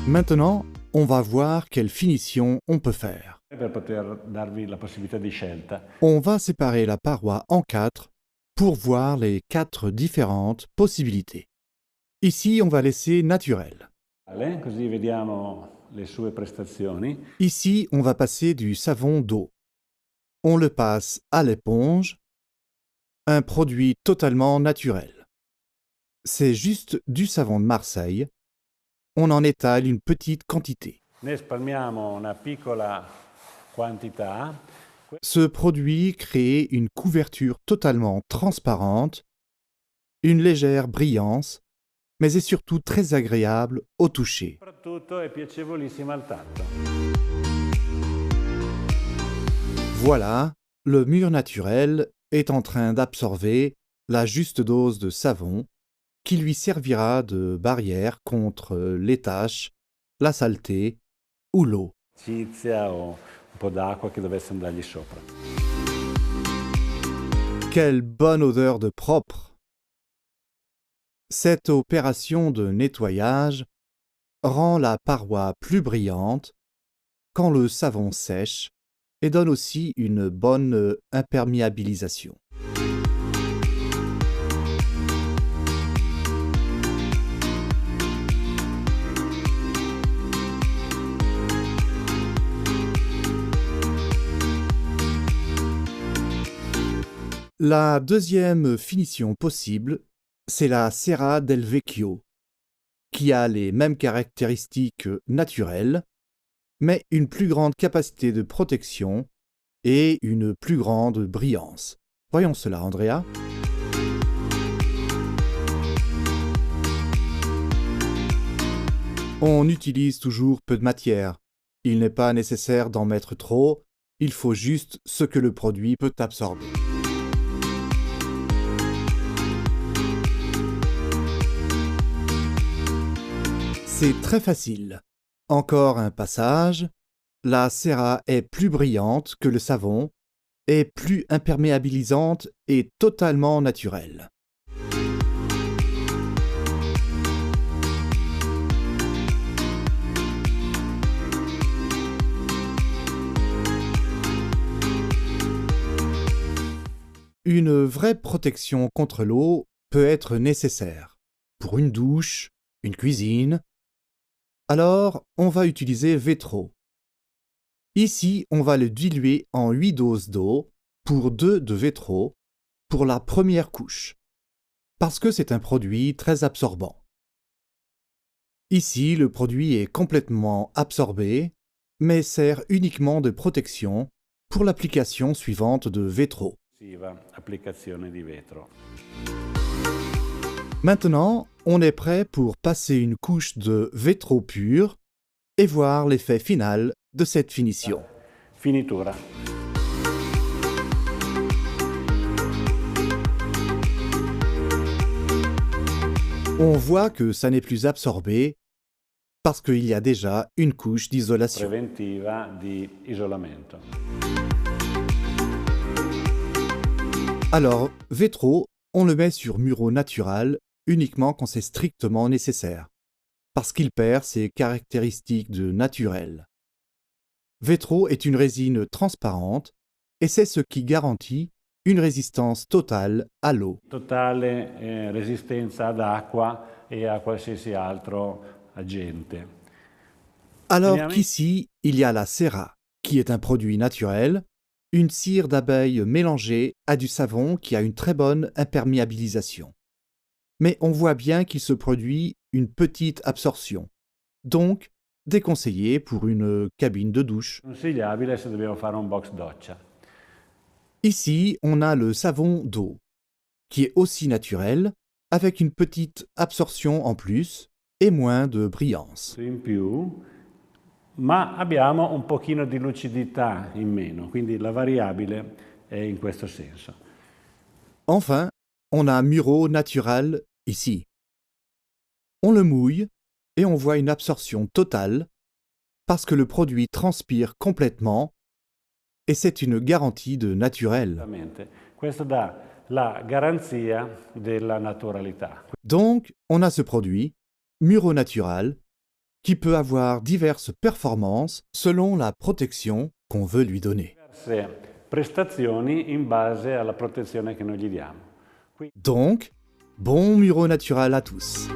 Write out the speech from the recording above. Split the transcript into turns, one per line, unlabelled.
Maintenant, on va voir quelle finition on peut faire.
Per poter darvi la possibilità di scelta.
On va séparer la paroi en 4 pour voir les 4 différentes possibilités. Ici, on va laisser naturel.
Così vediamo le sue prestazioni.
Ici, on va passer du savon d'eau. On le passe à l'éponge, un produit totalement naturel. C'est juste du savon de Marseille. On en étale une petite quantité.
Ne spalmiamo una piccola quantità.
Ce produit crée une couverture totalement transparente, une légère brillance, mais est surtout très agréable au toucher.
Soprattutto è piacevolissima al tatto.
Voilà, le mur naturel est en train d'absorber la juste dose de savon qui lui servira de barrière contre les taches, la saleté ou l'eau.
Cizia o un po' d'acqua che dovesse andargli sopra.
Quelle bonne odeur de propre! Cette opération de nettoyage rend la paroi plus brillante quand le savon sèche et donne aussi une bonne imperméabilisation. La deuxième finition possible, c'est la Cera del Vecchio, qui a les mêmes caractéristiques naturelles, mais une plus grande capacité de protection et une plus grande brillance. Voyons cela, Andrea. On utilise toujours peu de matière. Il n'est pas nécessaire d'en mettre trop, il faut juste ce que le produit peut absorber. C'est très facile. Encore un passage. La cera est plus brillante que le savon, est plus imperméabilisante et totalement naturelle. Une vraie protection contre l'eau peut être nécessaire pour une douche, une cuisine. Alors, on va utiliser Vetro. Ici, on va le diluer en 8 doses d'eau pour 2 de Vetro pour la première couche, parce que c'est un produit très absorbant. Ici, le produit est complètement absorbé, mais sert uniquement de protection pour l'application suivante de Vetro.
Applicazione di vetro.
Maintenant, on est prêt pour passer une couche de Vetro pur et voir l'effet final de cette finition.
Finitura.
On voit que ça n'est plus absorbé parce qu'il y a déjà une couche d'isolation.
Preventiva di isolamento.
Alors, Vetro, on le met sur Muro Natural uniquement quand c'est strictement nécessaire, parce qu'il perd ses caractéristiques de naturel. Vetro est une résine transparente et c'est ce qui garantit une résistance totale à l'eau.
Totale resistenza ad acqua e a qualsiasi altro agente.
Alors qu'ici, il y a la cera, qui est un produit naturel, une cire d'abeille mélangée à du savon qui a une très bonne imperméabilisation. Mais on voit bien qu'il se produit une petite absorption, donc déconseillé pour une cabine de douche.
Consigliabile se dobbiamo fare un box doccia.
Ici, on a le savon d'eau, qui est aussi naturel, avec une petite absorption en plus et moins de brillance.
In più, ma abbiamo un pochino di lucidità in meno, quindi la variabile è in questo senso.
Enfin, on a Muro Natural ici. On le mouille et on voit une absorption totale parce que le produit transpire complètement et c'est une garantie de naturel.
Questo dà la garanzia della naturalità.
Donc, on a ce produit, Muro Natural, qui peut avoir diverses performances selon la protection qu'on veut lui donner.
Diverse prestazioni in base alla protezione che noi gli diamo.
Donc, bon Muro Natural à tous!